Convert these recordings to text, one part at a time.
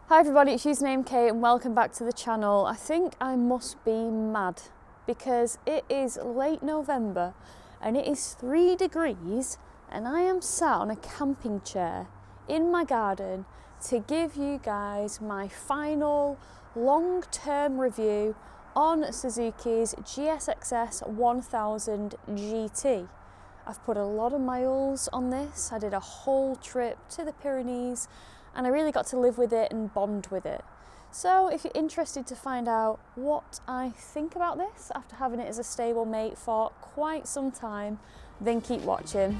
Hi everybody, it's Usernamekate and welcome back to the channel. I think I must be mad because it is late November and it is 3 degrees and I am sat on a camping chair in my garden to give you guys my final long-term review on Suzuki's GSX-S1000GT. I've put a lot of miles on this. I did a whole trip to the Pyrenees and I really got to live with it and bond with it. So if you're interested to find out what I think about this after having it as a stable mate for quite some time, then keep watching.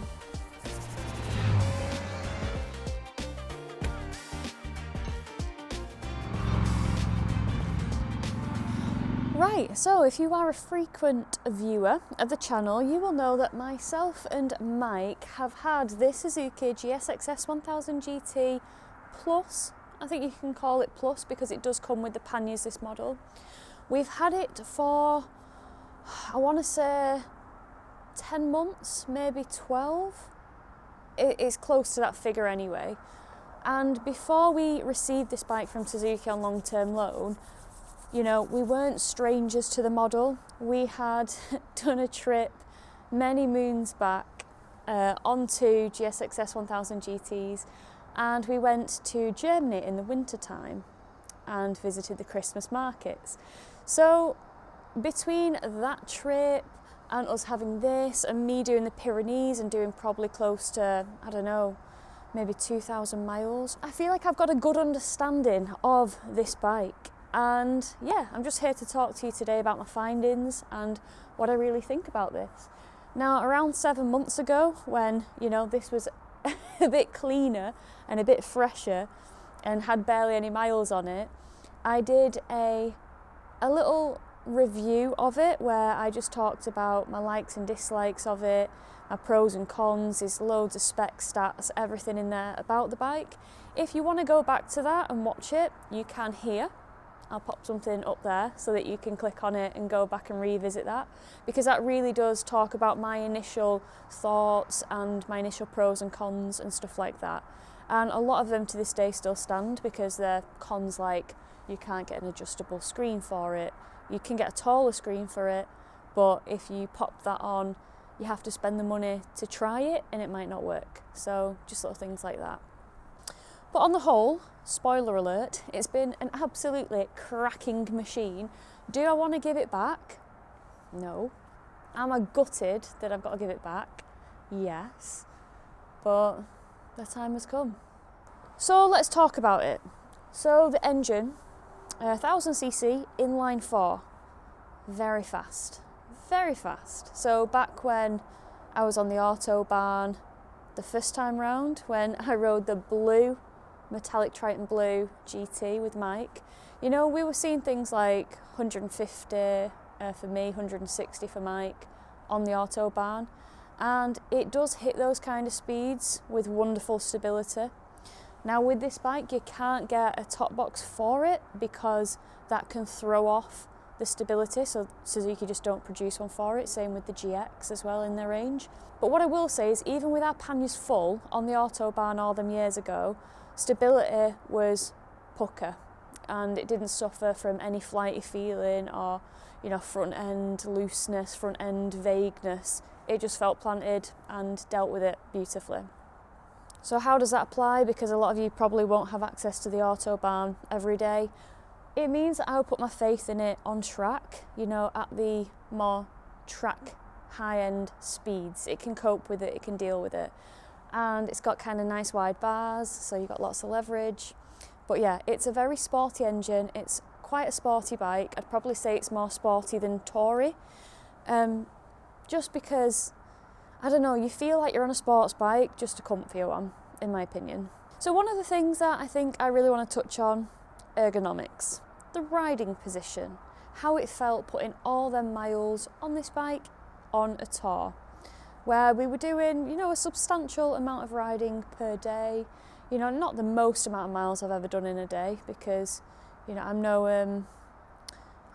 Right, so if you are a frequent viewer of the channel, you will know that myself and Mike have had this Suzuki GSX-S1000GT Plus. I think you can call it Plus because it does come with the panniers, this model. We've had it for, I want to say 10 months, maybe 12. It is close to that figure anyway. And before we received this bike from Suzuki on long-term loan, you know, we weren't strangers to the model. We had done a trip many moons back onto GSX-S1000GTs, and we went to Germany in the winter time and visited the Christmas markets. So between that trip and us having this and me doing the Pyrenees and doing probably close to, I don't know, maybe 2,000 miles, I feel like I've got a good understanding of this bike. And yeah, I'm just here to talk to you today about my findings and what I really think about this. Now, around 7 months ago, when, you know, this was a bit cleaner and a bit fresher and had barely any miles on it, I did a little review of it where I just talked about my likes and dislikes of it, my pros and cons. There's loads of spec stats, everything in there about the bike. If you want to go back to that and watch it, you can here. I'll pop something up there so that you can click on it and go back and revisit that, because that really does talk about my initial thoughts and my initial pros and cons and stuff like that. And a lot of them to this day still stand, because they're cons like you can't get an adjustable screen for it, you can get a taller screen for it, but if you pop that on you have to spend the money to try it and it might not work. So just little things like that. But on the whole, spoiler alert, it's been an absolutely cracking machine. Do I want to give it back? No. Am I gutted that I've got to give it back? Yes. But the time has come. So let's talk about it. So the engine, 1000cc inline 4, very fast, very fast. So back when I was on the Autobahn the first time round, when I rode the blue metallic Triton Blue GT with Mike, you know, we were seeing things like 150 for me, 160 for Mike on the Autobahn, and it does hit those kind of speeds with wonderful stability. Now with this bike you can't get a top box for it because that can throw off the stability, so Suzuki just don't produce one for it. Same with the GX as well in their range. But what I will say is, even with our panniers full on the Autobahn all them years ago, stability was pucker and it didn't suffer from any flighty feeling or, you know, front end looseness, front end vagueness. It just felt planted and dealt with it beautifully. So how does that apply? Because a lot of you probably won't have access to the Autobahn every day. It means that I would put my faith in it on track, you know, at the more track high-end speeds. It can cope with it, it can deal with it. And it's got kind of nice wide bars, so you've got lots of leverage. But yeah, it's a very sporty engine. It's quite a sporty bike. I'd probably say it's more sporty than toury. Just because, I don't know, you feel like you're on a sports bike, just a comfier one, in my opinion. So one of the things that I think I really want to touch on, ergonomics. The riding position, how it felt putting all them miles on this bike on a tour, where we were doing, you know, a substantial amount of riding per day. You know, not the most amount of miles I've ever done in a day, because, you know,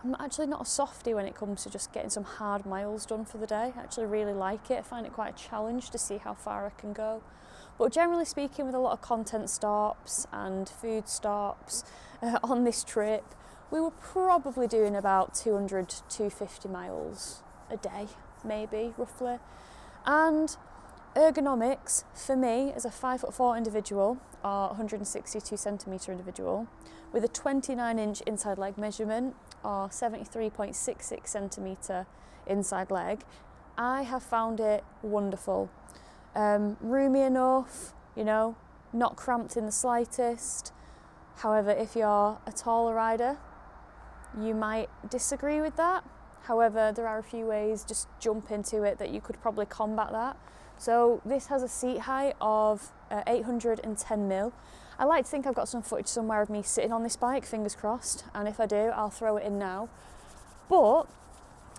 I'm actually not a softie when it comes to just getting some hard miles done for the day. I actually really like it. I find it quite a challenge to see how far I can go. But generally speaking, with a lot of content stops and food stops on this trip, we were probably doing about 200 to 250 miles a day, maybe, roughly. And Ergonomics, for me, as a 5'4" individual, or 162 centimetre individual, with a 29-inch inside leg measurement, or 73.66 centimetre inside leg, I have found it wonderful. Roomy enough, you know, not cramped in the slightest. However, if you're a taller rider, you might disagree with that. However, there are a few ways, just jump into it, that you could probably combat that. So this has a seat height of 810mm. I like to think I've got some footage somewhere of me sitting on this bike, fingers crossed, and if I do, I'll throw it in now. But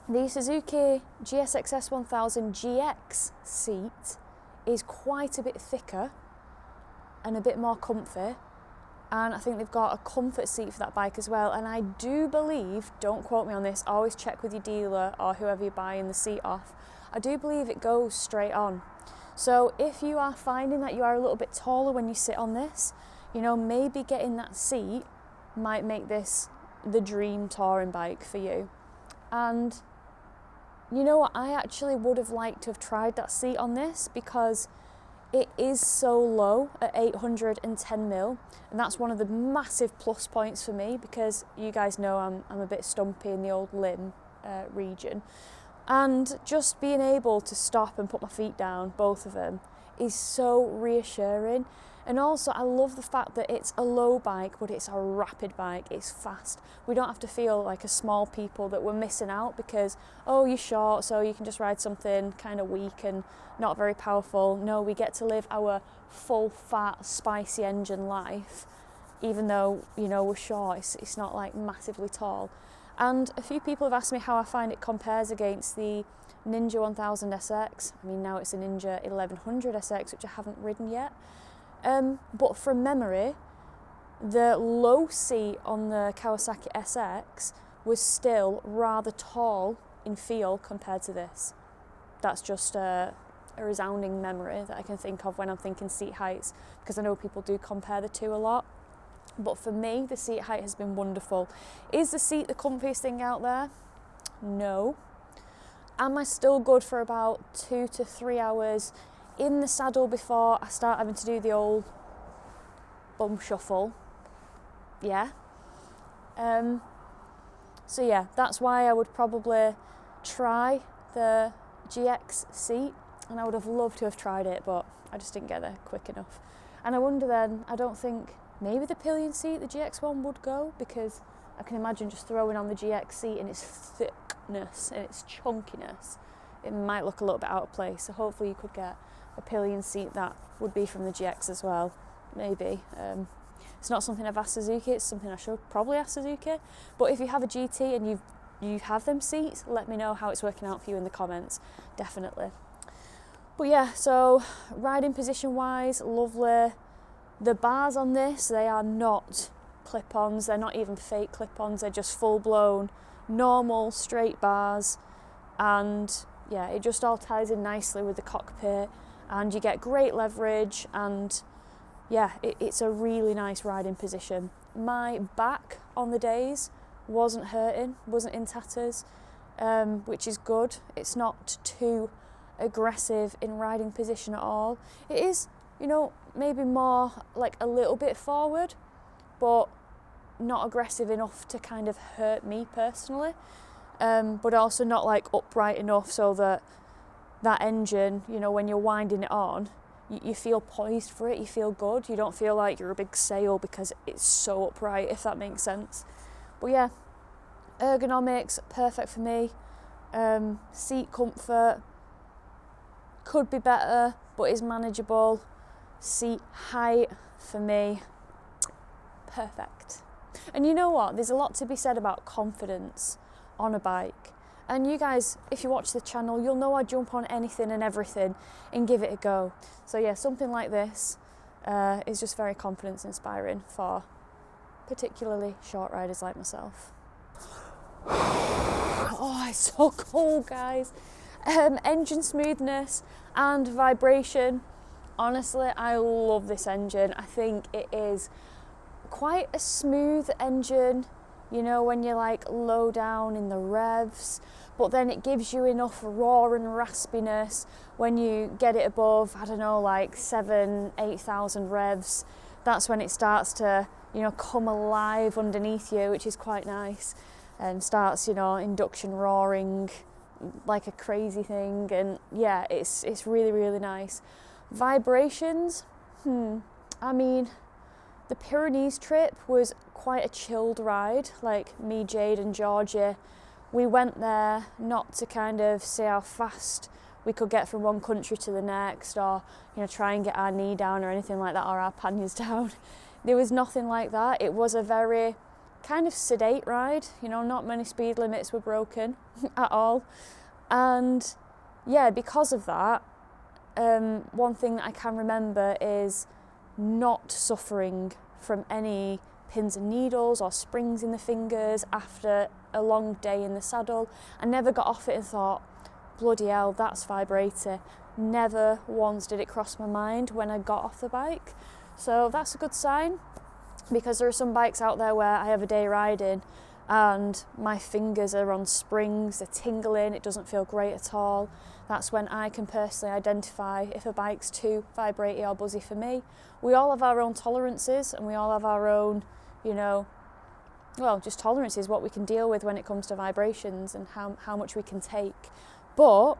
the Suzuki GSX-S1000GX seat is quite a bit thicker and a bit more comfy. And I think they've got a comfort seat for that bike as well. And I do believe, don't quote me on this, always check with your dealer or whoever you're buying the seat off, I do believe it goes straight on. So if you are finding that you are a little bit taller when you sit on this, you know, maybe getting that seat might make this the dream touring bike for you. And you know what, I actually would have liked to have tried that seat on this, because it is so low at 810mm, and that's one of the massive plus points for me, because you guys know I'm a bit stumpy in the old limb region, and just being able to stop and put my feet down, both of them, is so reassuring. And also I love the fact that it's a low bike, but it's a rapid bike, it's fast. We don't have to feel like a small people that we're missing out because, oh, you're short, so you can just ride something kind of weak and not very powerful. No, we get to live our full fat, spicy engine life, even though, you know, we're short, it's not like massively tall. And a few people have asked me how I find it compares against the Ninja 1000 SX. I mean, now it's a Ninja 1100 SX, which I haven't ridden yet. But from memory, the low seat on the Kawasaki SX was still rather tall in feel compared to this. That's just a resounding memory that I can think of when I'm thinking seat heights, because I know people do compare the two a lot. But for me, the seat height has been wonderful. Is the seat the comfiest thing out there? No. Am I still good for about 2 to 3 hours in the saddle before I start having to do the old bum shuffle? Yeah. So yeah, that's why I would probably try the GX seat, and I would have loved to have tried it, but I just didn't get there quick enough. And I wonder then, I don't think maybe the pillion seat, the GX one, would go, because I can imagine just throwing on the GX seat and its thickness and its chunkiness, it might look a little bit out of place. So hopefully you could get a pillion seat that would be from the GX as well, maybe. It's not something I've asked Suzuki, it's something I should probably ask Suzuki. But if you have a GT and you have them seats, let me know how it's working out for you in the comments, definitely. But yeah, so riding position wise, lovely. The bars on this, they are not clip-ons, they're not even fake clip-ons, they're just full-blown, normal, straight bars. And yeah, it just all ties in nicely with the cockpit, and you get great leverage, and yeah, it's a really nice riding position. My back on the days wasn't hurting, wasn't in tatters, which is good. It's not too aggressive in riding position at all. It is, you know, maybe more like a little bit forward, but not aggressive enough to kind of hurt me personally, but also not like upright enough so that that engine, you know, when you're winding it on, you feel poised for it, you feel good, you don't feel like you're a big sail because it's so upright, if that makes sense. But yeah, ergonomics, perfect for me. Seat comfort, could be better, but is manageable. Seat height, for me, perfect. And you know what, there's a lot to be said about confidence on a bike. And you guys, if you watch the channel, you'll know I jump on anything and everything and give it a go. So yeah, something like this is just very confidence inspiring for particularly short riders like myself. Oh, it's so cold, guys. Engine smoothness and vibration, Honestly, I love this engine. I think it is quite a smooth engine, you know, when you're like low down in the revs, but then it gives you enough roar and raspiness when you get it above, I don't know, like 8,000 revs. That's when it starts to, you know, come alive underneath you, which is quite nice, and starts, you know, induction roaring like a crazy thing. And yeah, it's really, really nice. Vibrations, I mean, the Pyrenees trip was quite a chilled ride. Like me, Jade and Georgia, we went there not to kind of see how fast we could get from one country to the next, or, you know, try and get our knee down or anything like that, or our panniers down. There was nothing like that. It was a very kind of sedate ride, you know, not many speed limits were broken at all. And yeah, because of that, one thing that I can remember is not suffering from any pins and needles or springs in the fingers after a long day in the saddle. I never got off it and thought, bloody hell, that's vibrating. Never once did it cross my mind when I got off the bike. So that's a good sign, because there are some bikes out there where I have a day riding and my fingers are on springs, they're tingling, it doesn't feel great at all. That's when I can personally identify if a bike's too vibraty or buzzy for me. We all have our own tolerances, and we all have our own, you know, well, just tolerances, what we can deal with when it comes to vibrations and how much we can take. But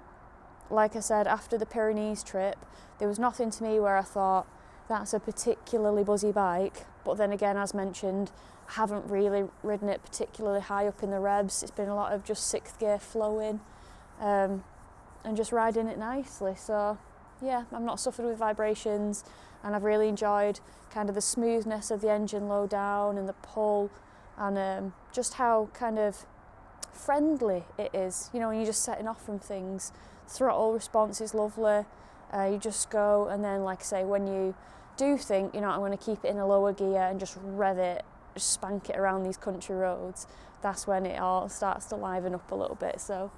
like I said, after the Pyrenees trip, there was nothing to me where I thought that's a particularly buzzy bike. But then again, as mentioned, I haven't really ridden it particularly high up in the revs. It's been a lot of just sixth gear flowing, and just riding it nicely. So yeah, I've not suffered with vibrations, and I've really enjoyed kind of the smoothness of the engine low down and the pull, and just how kind of friendly it is. You know, when you're just setting off from things, throttle response is lovely. You just go, and then like I say, when you do think, you know, I'm going to keep it in a lower gear and just rev it, just spank it around these country roads, that's when it all starts to liven up a little bit. So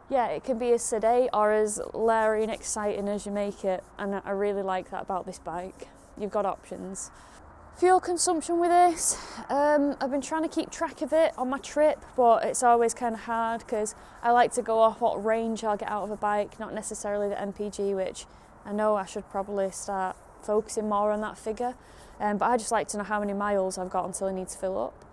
yeah, it can be as sedate or as leery and exciting as you make it, and I really like that about this bike. You've got options. Fuel consumption with this, I've been trying to keep track of it on my trip, but it's always kind of hard because I like to go off what range I'll get out of a bike, not necessarily the MPG, which I know I should probably start focusing more on that figure, but I just like to know how many miles I've got until I need to fill up.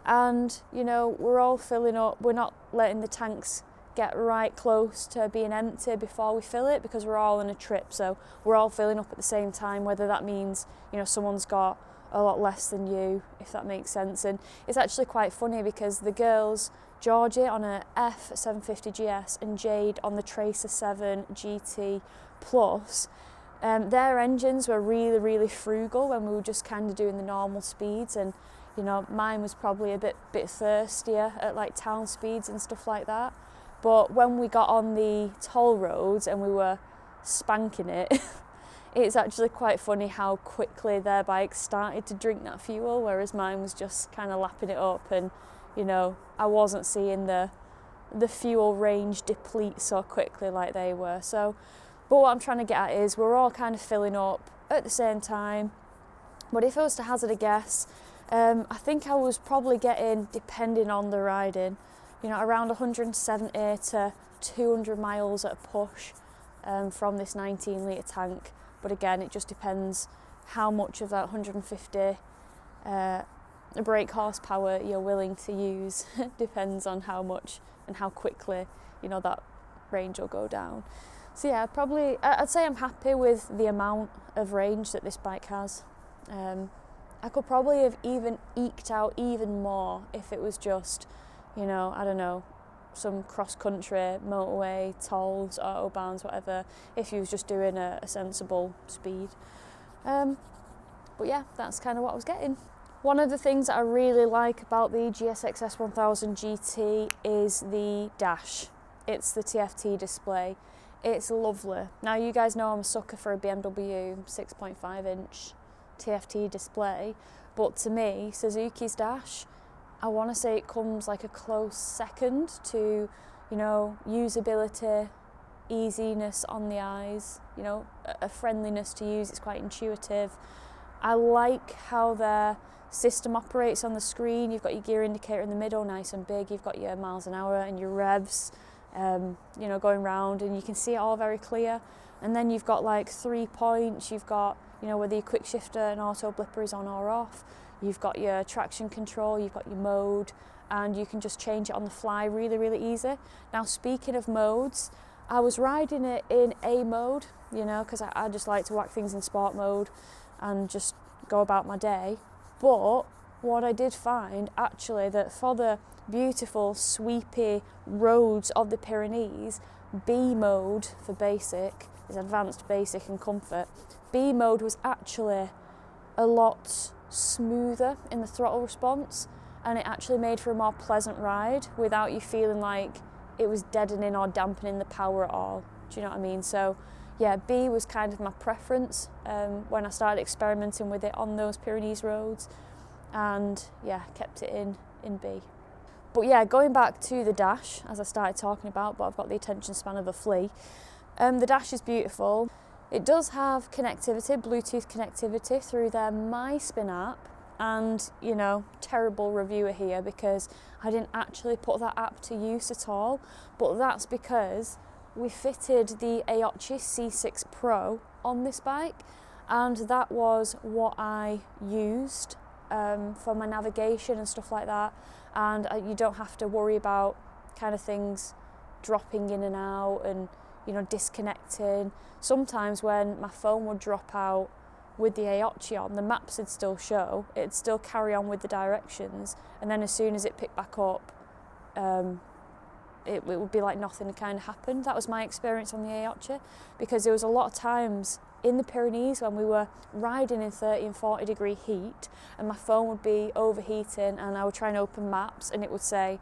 And you know, we're all filling up, we're not letting the tanks get right close to being empty before we fill it, because we're all on a trip, so we're all filling up at the same time, whether that means, you know, someone's got a lot less than you, if that makes sense. And it's actually quite funny because the girls, Georgie on a F750GS and Jade on the Tracer 7 GT Plus, their engines were really, really frugal when we were just kind of doing the normal speeds, and you know, mine was probably a bit thirstier at like town speeds and stuff like that. But when we got on the toll roads and we were spanking it, it's actually quite funny how quickly their bikes started to drink that fuel, whereas mine was just kind of lapping it up, and you know, I wasn't seeing the fuel range deplete so quickly like they were. So, but what I'm trying to get at is we're all kind of filling up at the same time. But if I was to hazard a guess, I think I was probably getting, depending on the riding, you know, around 170 to 200 miles at a push from this 19 litre tank. But again, it just depends how much of that 150 brake horsepower you're willing to use. Depends on how much and how quickly, you know, that range will go down. So yeah, I'd say I'm happy with the amount of range that this bike has. I could probably have even eked out even more if it was just, you know, I don't know, some cross-country, motorway, tolls, autobahns, whatever, if you was just doing a sensible speed. But yeah, that's kind of what I was getting. One of the things that I really like about the GSX-S1000GT is the dash. It's the TFT display. It's lovely. Now, you guys know I'm a sucker for a BMW 6.5-inch TFT display, but to me, Suzuki's dash, I want to say it comes like a close second to, you know, usability, easiness on the eyes, you know, a friendliness to use. It's quite intuitive. I like how their system operates on the screen. You've got your gear indicator in the middle, nice and big. You've got your miles an hour and your revs, you know, going round, and you can see it all very clear. And then you've got like 3 points. You've got, you know, whether your quick shifter and auto blipper is on or off. You've got your traction control, you've got your mode, and you can just change it on the fly really, really easy. Now, speaking of modes, I was riding it in A mode, you know, because I just like to whack things in sport mode and just go about my day. But what I did find, actually, that for the beautiful, sweepy roads of the Pyrenees, B mode for basic is advanced, basic and comfort. B mode was actually a lot smoother in the throttle response, and it actually made for a more pleasant ride without you feeling like it was deadening or dampening the power at all. Do you know what I mean? So yeah, B was kind of my preference when I started experimenting with it on those Pyrenees roads, and yeah, kept it in B. But yeah, going back to the dash, as I started talking about, but I've got the attention span of a flea. The dash is beautiful. It does have connectivity, Bluetooth connectivity through their MySpin app, and, you know, terrible reviewer here because I didn't actually put that app to use at all, but that's because we fitted the Aoocci C6 Pro on this bike, and that was what I used for my navigation and stuff like that, and you don't have to worry about kind of things dropping in and out and, you know, disconnecting. Sometimes when my phone would drop out with the Aoocci on, the maps would still show, it'd still carry on with the directions, and then as soon as it picked back up, it would be like nothing had kind of happened. That was my experience on the Aoocci, because there was a lot of times in the Pyrenees when we were riding in 30 and 40 degree heat, and my phone would be overheating, and I would try and open maps and it would say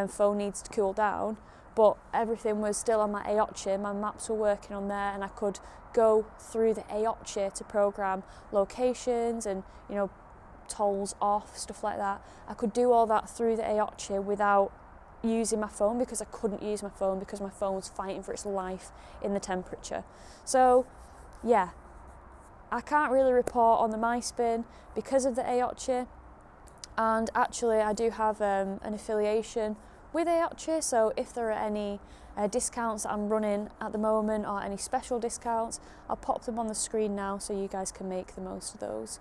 phone needs to cool down, but everything was still on my Aoocci, my maps were working on there, and I could go through the Aoocci to program locations and, you know, tolls off, stuff like that. I could do all that through the Aoocci without using my phone, because I couldn't use my phone because my phone was fighting for its life in the temperature. So yeah, I can't really report on the MySpin because of the Aoocci, and actually I do have an affiliation with Aoocci, so if there are any discounts that I'm running at the moment or any special discounts, I'll pop them on the screen now so you guys can make the most of those.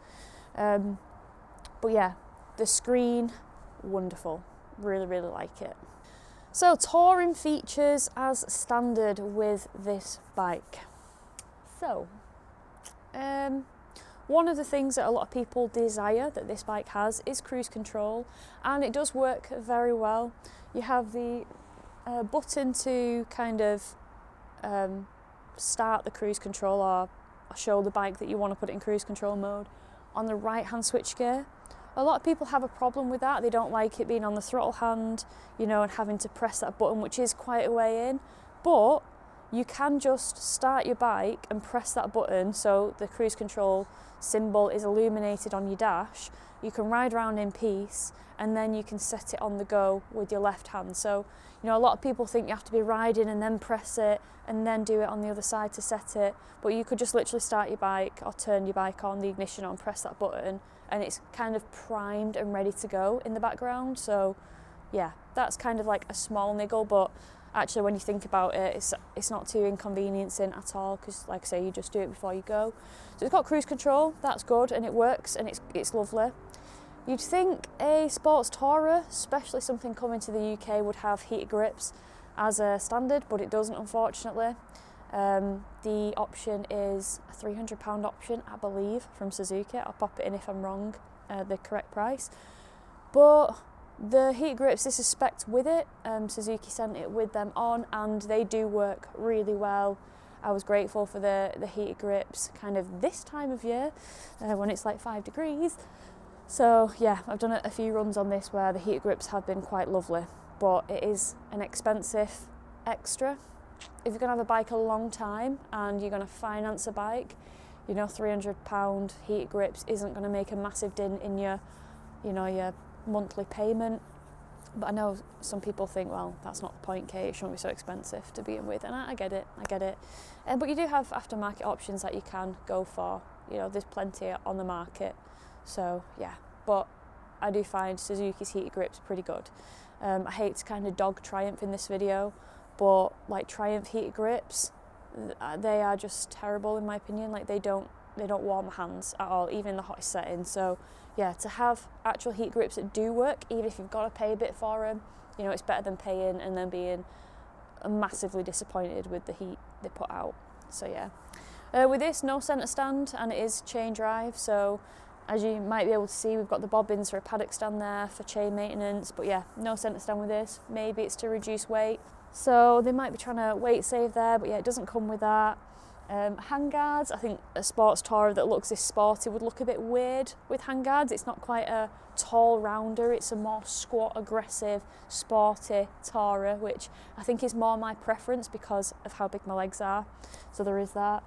But yeah, the screen, wonderful, really, really like it. So touring features as standard with this bike. So, one of the things that a lot of people desire that this bike has is cruise control, and it does work very well. You have the button to kind of start the cruise control or show the bike that you want to put it in cruise control mode on the right hand switchgear. A lot of people have a problem with that. They don't like it being on the throttle hand, you know, and having to press that button, which is quite a way in. But you can just start your bike and press that button so the cruise control symbol is illuminated on your dash. You can ride around in peace, and then you can set it on the go with your left hand. So, you know, a lot of people think you have to be riding and then press it and then do it on the other side to set it, but you could just literally start your bike or turn your bike on, the ignition on, press that button, and it's kind of primed and ready to go in the background. So yeah, that's kind of like a small niggle, but actually when you think about it, it's not too inconveniencing at all, because like I say, you just do it before you go. So it's got cruise control, that's good, and it works, and it's lovely. You'd think a sports tourer, especially something coming to the UK, would have heated grips as a standard, but it doesn't, unfortunately. The option is a £300 option, I believe, from Suzuki. I'll pop it in if I'm wrong, the correct price. But the heat grips, this is spec'd with it. Suzuki sent it with them on, and they do work really well. I was grateful for the heated grips kind of this time of year when it's like 5 degrees. So yeah, I've done a few runs on this where the heated grips have been quite lovely, but it is an expensive extra. If you're going to have a bike a long time and you're going to finance a bike, you know, £300 heated grips isn't going to make a massive dent in your, you know, your monthly payment. But I know some people think, well, that's not the point, Kate, it shouldn't be so expensive to begin with, and I get it. But you do have aftermarket options that you can go for. You know, there's plenty on the market. So yeah, but I do find Suzuki's heated grips pretty good. I hate to kind of dog Triumph in this video, but like Triumph heated grips, they are just terrible in my opinion. Like they don't warm my hands at all, even in the hottest settings. So yeah, to have actual heat grips that do work, even if you've got to pay a bit for them, you know, it's better than paying and then being massively disappointed with the heat they put out. So yeah, with this, no centre stand, and it is chain drive. So as you might be able to see, we've got the bobbins for a paddock stand there for chain maintenance. But yeah, no centre stand with this. Maybe it's to reduce weight. So they might be trying to weight save there, but yeah, it doesn't come with that. Handguards, I think a sports tourer that looks this sporty would look a bit weird with handguards. It's not quite a tall rounder, it's a more squat, aggressive, sporty tourer, which I think is more my preference because of how big my legs are. So there is that.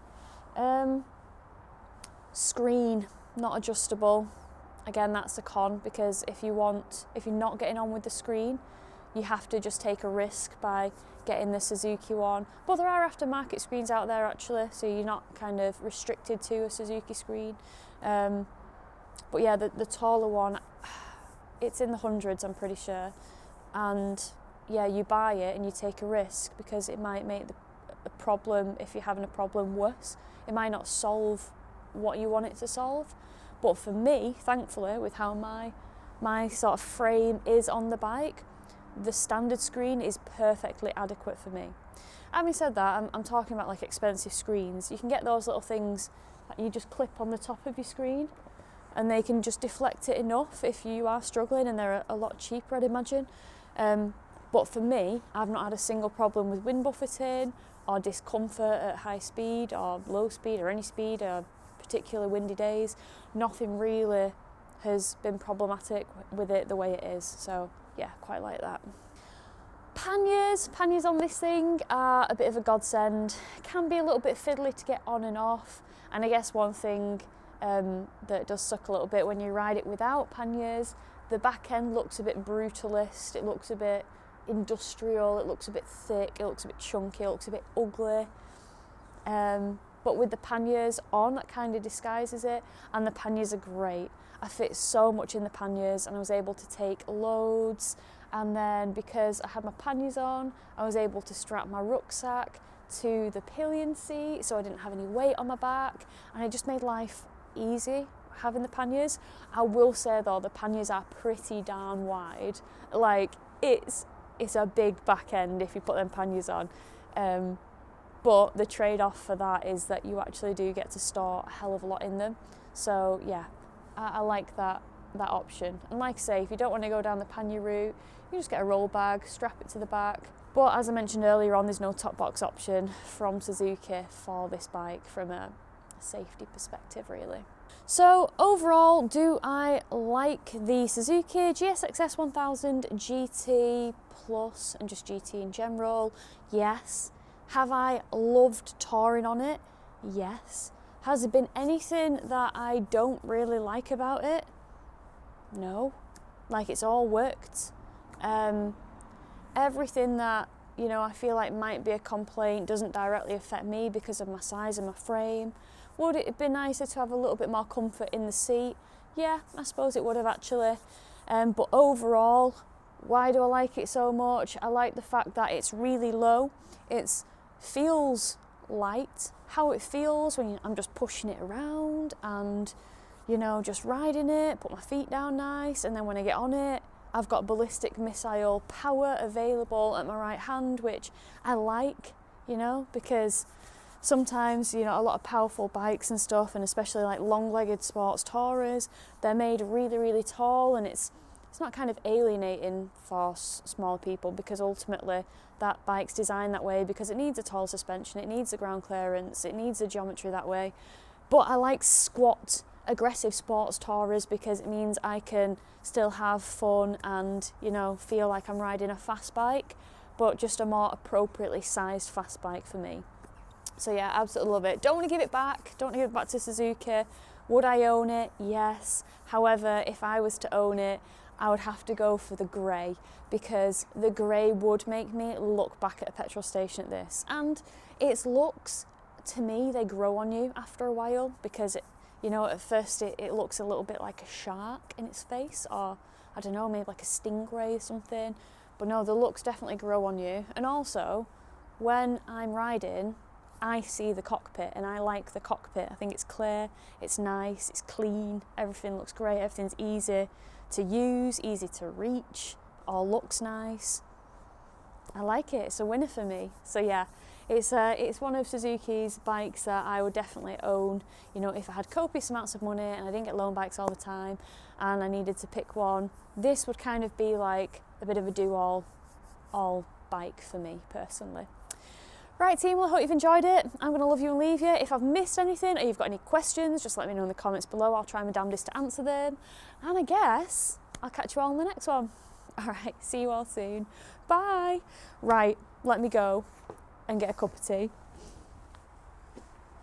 Screen, not adjustable. Again, that's a con, because if you're not getting on with the screen, you have to just take a risk by getting the Suzuki one. But there are aftermarket screens out there actually, so you're not kind of restricted to a Suzuki screen. But yeah, the taller one, it's in the hundreds, I'm pretty sure. And yeah, you buy it and you take a risk because it might make the problem, if you're having a problem, worse. It might not solve what you want it to solve. But for me, thankfully, with how my sort of frame is on the bike, the standard screen is perfectly adequate for me. Having said that, I'm talking about like expensive screens. You can get those little things that you just clip on the top of your screen and they can just deflect it enough if you are struggling, and they're a lot cheaper, I'd imagine. But for me, I've not had a single problem with wind buffeting or discomfort at high speed or low speed or any speed or particular windy days. Nothing really has been problematic with it the way it is. So yeah, quite like that. Panniers on this thing are a bit of a godsend. Can be a little bit fiddly to get on and off, and I guess one thing that does suck a little bit when you ride it without panniers, the back end looks a bit brutalist, it looks a bit industrial, it looks a bit thick, it looks a bit chunky, it looks a bit ugly. But with the panniers on, that kind of disguises it, and the panniers are great. I fit so much in the panniers and I was able to take loads, and then because I had my panniers on, I was able to strap my rucksack to the pillion seat so I didn't have any weight on my back, and it just made life easy having the panniers. I will say though, the panniers are pretty darn wide. Like it's a big back end if you put them panniers on. But the trade-off for that is that you actually do get to store a hell of a lot in them. So yeah, I like that option. And like I say, if you don't want to go down the pannier route, you just get a roll bag, strap it to the back. But as I mentioned earlier on, there's no top box option from Suzuki for this bike from a safety perspective really. So overall, do I like the Suzuki GSX-S1000GT Plus and just GT in general? Yes. Have I loved touring on it? Yes. Has there been anything that I don't really like about it? No. Like, it's all worked. Everything that, you know, I feel like might be a complaint doesn't directly affect me because of my size and my frame. Would it have been nicer to have a little bit more comfort in the seat? Yeah, I suppose it would have actually. But overall, why do I like it so much? I like the fact that it's really low. It feels light. How it feels when I'm just pushing it around and, you know, just riding it, put my feet down nice, and then when I get on it, I've got ballistic missile power available at my right hand, which I like, you know, because sometimes, you know, a lot of powerful bikes and stuff, and especially like long-legged sports tourers, they're made really, really tall, and it's not kind of alienating for small people, because ultimately that bike's designed that way because it needs a tall suspension, it needs the ground clearance, it needs the geometry that way. But I like squat, aggressive sports tourers because it means I can still have fun and, you know, feel like I'm riding a fast bike, but just a more appropriately sized fast bike for me. So yeah, absolutely love it. Don't want to give it back. Don't want to give it back to Suzuki. Would I own it? Yes. However, if I was to own it, I would have to go for the grey, because the grey would make me look back at a petrol station at this. And its looks, to me, they grow on you after a while, because you know, at first it looks a little bit like a shark in its face, or I don't know, maybe like a stingray or something. But no, the looks definitely grow on you. And also, when I'm riding, I see the cockpit and I like the cockpit. I think it's clear, it's nice, it's clean, everything looks great, everything's easy to use, easy to reach, all looks nice. I like it, it's a winner for me. So yeah, it's one of Suzuki's bikes that I would definitely own. You know, if I had copious amounts of money and I didn't get loan bikes all the time and I needed to pick one, this would kind of be like a bit of a do-all bike for me personally. Right team, well I hope you've enjoyed it. I'm going to love you and leave you. If I've missed anything or you've got any questions, just let me know in the comments below. I'll try my damnedest to answer them. And I guess I'll catch you all in the next one. Alright, see you all soon. Bye. Right, let me go and get a cup of tea.